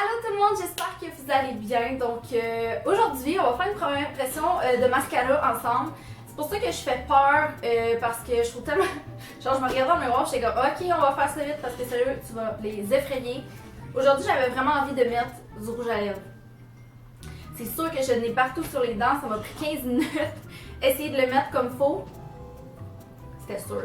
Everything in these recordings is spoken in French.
Allô tout le monde, j'espère que vous allez bien. Donc aujourd'hui, on va faire une première impression de mascara ensemble. C'est pour ça que je fais peur parce que je trouve tellement... Genre je me regardais dans le miroir, j'étais comme ok, on va faire ça vite parce que sérieux, tu vas les effrayer. Aujourd'hui, j'avais vraiment envie de mettre du rouge à lèvres. C'est sûr que je l'ai partout sur les dents, ça m'a pris 15 minutes. Essayer de le mettre comme faut. C'était sûr.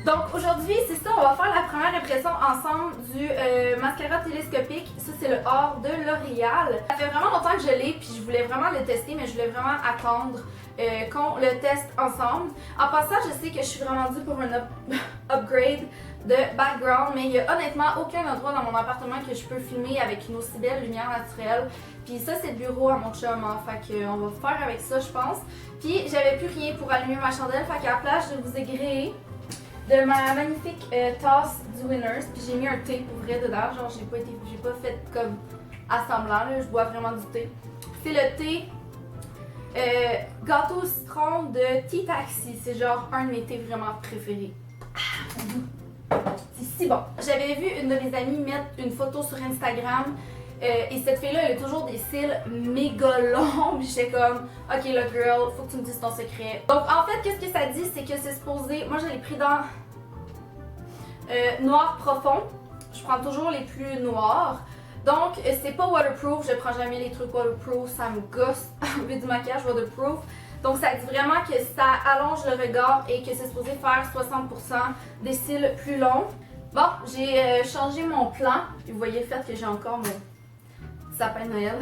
Donc aujourd'hui, c'est ça, on va faire la première impression ensemble du mascara télescopique. Ça, c'est le Or de L'Oréal. Ça fait vraiment longtemps que je l'ai, puis je voulais vraiment le tester, mais je voulais vraiment attendre qu'on le teste ensemble. En passant, je sais que je suis vraiment due pour un upgrade de background, mais il n'y a honnêtement aucun endroit dans mon appartement que je peux filmer avec une aussi belle lumière naturelle. Puis ça, c'est le bureau à mon chum, hein, fait qu'on va faire avec ça, je pense. Puis j'avais plus rien pour allumer ma chandelle, fait qu'à la place, je vous ai grillé de ma magnifique tasse du Winners, puis j'ai mis un thé pour vrai dedans, genre j'ai pas fait comme assemblant, là, je bois vraiment du thé. C'est le thé gâteau au citron de Tea Taxi, c'est genre un de mes thés vraiment préférés. C'est si bon. J'avais vu une de mes amies mettre une photo sur Instagram et cette fille-là, elle a toujours des cils méga longs, puis j'étais comme ok là girl, faut que tu me dises ton secret. Donc en fait, qu'est-ce que ça dit, c'est que c'est supposé, moi je l'ai pris dans noir profond, je prends toujours les plus noirs. Donc c'est pas waterproof, je prends jamais les trucs waterproof, ça me gosse avec du maquillage waterproof. Donc ça dit vraiment que ça allonge le regard et que c'est supposé faire 60% des cils plus longs. Bon, j'ai changé mon plan, puis vous voyez le fait que j'ai encore mon sapin de Noël.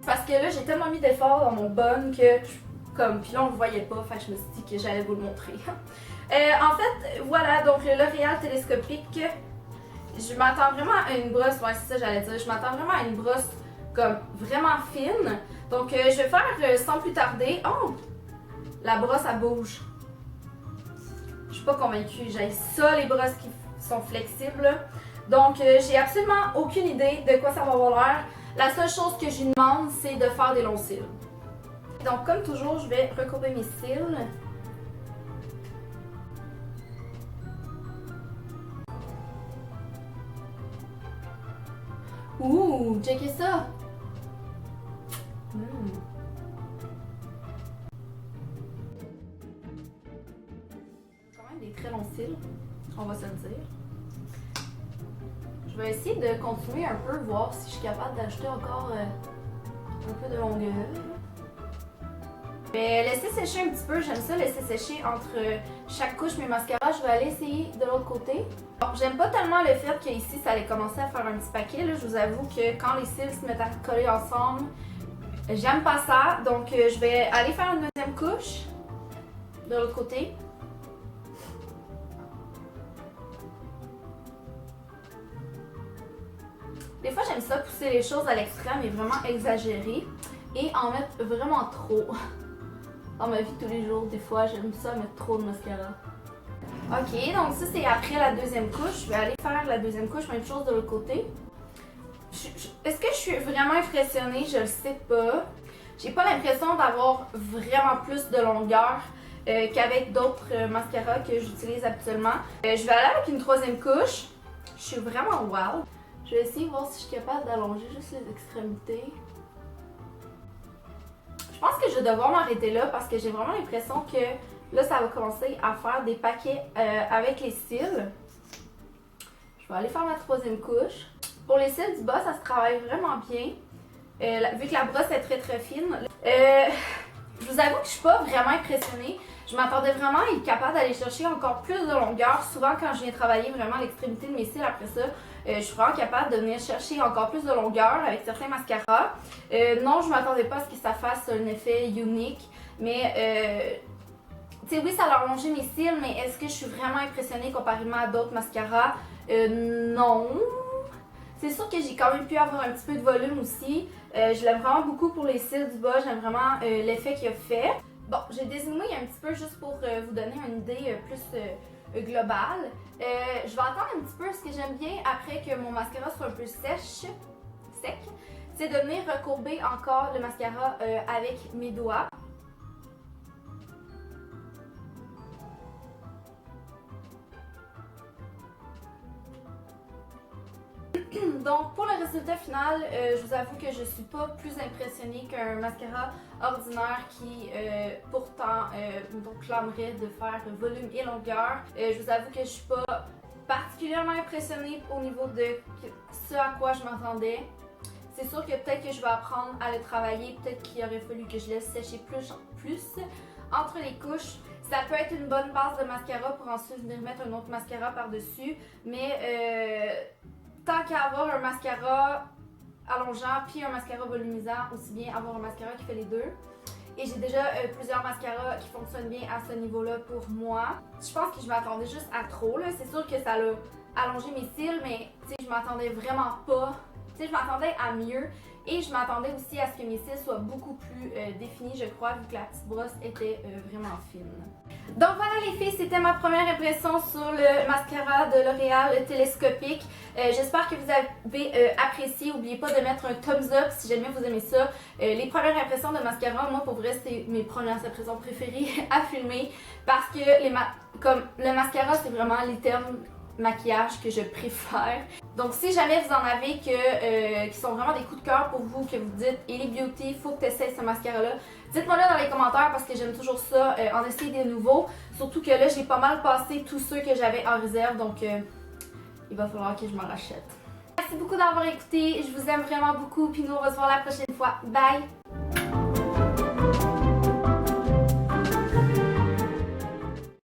Parce que là, j'ai tellement mis d'efforts dans mon bun que, puis là on le voyait pas, fait que je me suis dit que j'allais vous le montrer. En fait, voilà, donc le L'Oréal télescopique, je m'attends vraiment à une brosse, ouais c'est ça j'allais dire, je m'attends vraiment à une brosse comme vraiment fine. Donc je vais faire sans plus tarder. Oh! La brosse elle bouge. Je suis pas convaincue, j'ai ça les brosses qui sont flexibles. Donc j'ai absolument aucune idée de quoi ça va avoir l'air. La seule chose que je lui demande, c'est de faire des longs cils. Donc comme toujours, je vais recourber mes cils. Ouh, checkez ça! Quand même des très longs cils, on va se le dire. Je vais essayer de continuer un peu, voir si je suis capable d'ajouter encore un peu de longueur. Je vais laisser sécher un petit peu, j'aime ça laisser sécher entre chaque couche mes mascaras. Je vais aller essayer de l'autre côté. Bon, j'aime pas tellement le fait qu'ici ça allait commencer à faire un petit paquet. Là. Je vous avoue que quand les cils se mettent à coller ensemble, j'aime pas ça. Donc je vais aller faire une deuxième couche de l'autre côté. Des fois, j'aime ça pousser les choses à l'extrême et vraiment exagérer et en mettre vraiment trop. Dans ma vie de tous les jours, des fois, j'aime ça mettre trop de mascara. Ok, donc ça c'est après la deuxième couche. Je vais aller faire la deuxième couche, même chose de l'autre côté. Est-ce que je suis vraiment impressionnée? Je le sais pas. J'ai pas l'impression d'avoir vraiment plus de longueur qu'avec d'autres mascaras que j'utilise habituellement. Je vais aller avec une troisième couche. Je suis vraiment wow. Je vais essayer de voir si je suis capable d'allonger juste les extrémités. Je pense que je vais devoir m'arrêter là parce que j'ai vraiment l'impression que là, ça va commencer à faire des paquets avec les cils. Je vais aller faire ma troisième couche. Pour les cils du bas, ça se travaille vraiment bien. Vu que la brosse est très très fine. Je vous avoue que je suis pas vraiment impressionnée. Je m'attendais vraiment à être capable d'aller chercher encore plus de longueur. Souvent, quand je viens travailler vraiment l'extrémité de mes cils après ça, je suis vraiment capable de venir chercher encore plus de longueur avec certains mascaras. Non, je m'attendais pas à ce que ça fasse un effet unique. Mais, tu sais, oui, ça a allongé mes cils, mais est-ce que je suis vraiment impressionnée comparément à d'autres mascaras? Non. C'est sûr que j'ai quand même pu avoir un petit peu de volume aussi. Je l'aime vraiment beaucoup pour les cils du bas. J'aime vraiment l'effet qu'il a fait. Bon, j'ai dézoomé un petit peu juste pour vous donner une idée plus globale. Je vais attendre un petit peu. Ce que j'aime bien après que mon mascara soit un peu sec, c'est de venir recourber encore le mascara avec mes doigts. Donc pour le résultat final, je vous avoue que je suis pas plus impressionnée qu'un mascara ordinaire qui pourtant donc clamerait de faire volume et longueur. Je vous avoue que je suis pas particulièrement impressionnée au niveau de ce à quoi je m'attendais. C'est sûr que peut-être que je vais apprendre à le travailler, peut-être qu'il aurait fallu que je laisse sécher plus entre les couches. Ça peut être une bonne base de mascara pour ensuite venir mettre un autre mascara par-dessus, mais tant qu'à avoir un mascara allongeant puis un mascara volumisant, aussi bien avoir un mascara qui fait les deux. Et j'ai déjà plusieurs mascaras qui fonctionnent bien à ce niveau-là pour moi. Je pense que je m'attendais juste à trop, là. C'est sûr que ça a allongé mes cils, mais je m'attendais vraiment pas. Je m'attendais à mieux. Et je m'attendais aussi à ce que mes cils soient beaucoup plus définis, je crois, vu que la petite brosse était vraiment fine. Donc voilà les filles, c'était ma première impression sur le mascara de L'Oréal télescopique. J'espère que vous avez apprécié. N'oubliez pas de mettre un thumbs up si jamais vous aimez ça. Les premières impressions de mascara, moi pour vrai, c'est mes premières impressions préférées à filmer parce que comme le mascara, c'est vraiment les termes maquillage que je préfère. Donc si jamais vous en avez qui sont vraiment des coups de cœur pour vous, que vous dites Ellie Beauty, faut que tu essaies ce mascara là, dites-moi là dans les commentaires parce que j'aime toujours ça, en essayer des nouveaux. Surtout que là j'ai pas mal passé tous ceux que j'avais en réserve, donc il va falloir que je m'en rachète. Merci beaucoup d'avoir écouté, je vous aime vraiment beaucoup, puis nous on va se voir la prochaine fois. Bye!